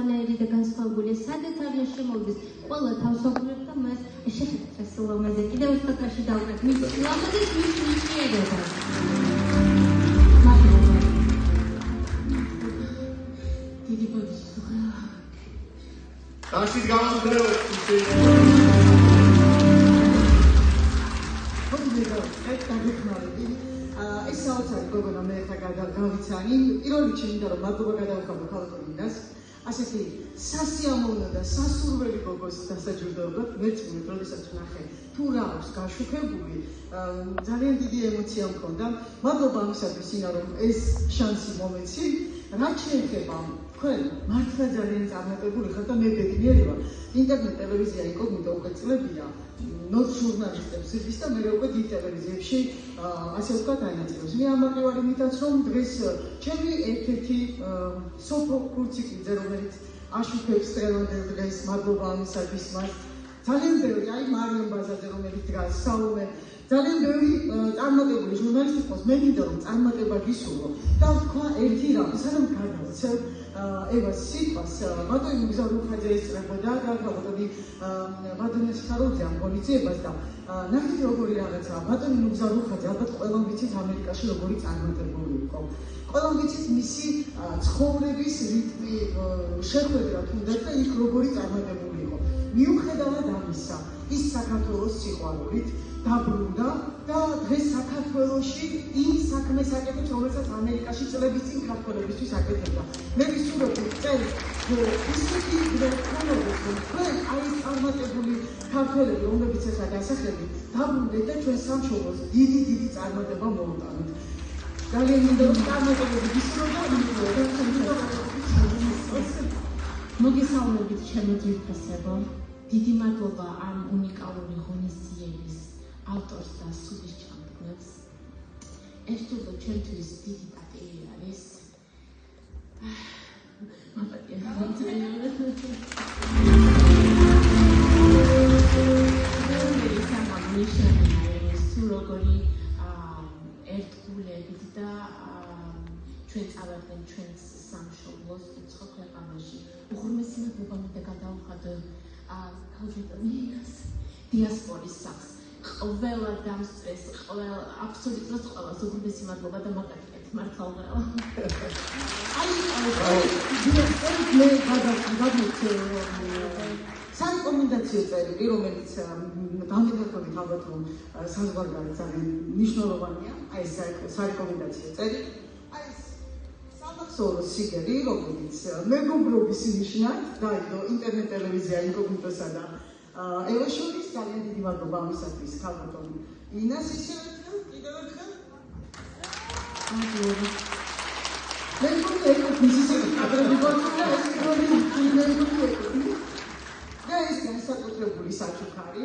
სხვანაირი და განსხვავებული სადაც არის შემოვიდეს ყველა თავსაბურებს და მას შეხედეთ სულამაზე კიდევ უსტატაში დავუკრეთ მის სულამაზეს მის ნიჭიერებას დიდი ბოდიშო Aș გამოდრევ ეს საოცარი გოგონა მე ხა გავიცანი პირველ რიგში მინდა რომ მადლობა გადავხადო ქალწულინას ასეთი სასიამოვნო და სასურველი გოგოს დასაჯურდებლად მეც მივიდრე როდესაც ვნახე თუ რა აქვს გაშუქებული ძალიან დიდი ემოცია მქონდა მადლობა ამისათვის ინა რომ ეს შანსი მომეცი რაც შეეხება თქვენ მართლა ძალიან წარმატებული ხართ და მე ბედნიერი ვარ ინტერნეტ ტელევიზია ინკოგნიტო უკვე წლებია ნორ ჟურნალისტებს ზრდის და მე უკვე დიდ ტელევიზიებში ასე ვთქვათ აინაწილებს. მე ამაყევარი მითაც რომ დღეს ჩემი ერთ-ერთი სოფო კურციკლიძე რომელიც აშუქებს ტრევანდელ დღეს მადლობა ამისათვის მას ძალიან ბევრი აი მარიამ ბაზაძე რომელიც დგას საუმე ძალიან ბევრი წარმატებული ჟურნალისტი ყავს მე მინდა რომ წარმატება გისურვო და თქვა ერთი რამ სანამ გადავცევ ევას სიტყვას ბატონი მგზავრუხაძე ესწრებოდა და ბატონი ბატონი სხაროძე ამ ღონისძიებას და ნახეთ როგორი რაღაცაა ბატონი მგზავრუხაძე ალბათ ყველამ ვიცით ამერიკაში როგორი წარმატებული იყო ყველამ ვიცით მისი ცხოვრების რიტმი შეხვედრა თუნდაც და იქ როგორი წარმატებული იყო მიუხედავად ამისა ის საქართველოს სიყვარულით დაბრუნდა და დღეს საქართველოში იმ საქმეს აკეთებს რომელსაც ამერიკაში წლების წინ ქართველებისთვის აკეთებდა მე ვისურვებდი წელს ისეთი გრაფონობის რომ თქვენ აი წარმატებული ქართველები რომლებიც ესა დასახელებით დაბრუნდეთ და ჩვენ სამშობლოს დიდი წარმატება მოვუტანოთ ძალიან მინდა რომ წარმატებები გისურვებდა მოგესალმებით ჩემო ძვირფასებო დიდი მადლობა ამ უნიკალური ღონისძიების ავტორს და სულის ჩამდგმელს. ეს თუნდაც ჩემთვის დიდი პატივი არის. მაპატია. სუროგორი ერთგულებით და ჩვენ წავარდნენ ჩვენს სამშობლოს უცხო ქვეყანაში. უღრმესი მადლობა მინდა გადავხადო ქალბატონს დიასპორის სახს. ყველა დამსწრეს, აბსოლუტურად ყველას უღრმესი მადლობა და მაგალითად მართლა უღრმ. მე გადავწყვეტ სარეკომენდაციო წერილი, რომელიც დამდგმელი ალბათ რომ საზღვარგარეთ ძალიან მნიშვნელოვანია, აი ეს სარეკომენდაციო წერილი. აი ეს სამახსოვრო სიგელი, რომელიც მეგობრობის ნიშნად დაიდო ინტერნეტ ტელევიზია ინკოგნიტოსა და ევაშურის ძალიან დიდი მადლობა ამისათვის ქალბატონ ინას ისევ კიდევ ერთხელ მადლობა მე მგონი ეს მისი კადრები გქონდა ეს პრობლემა და ეს განსაკუთრებული საჩუქარი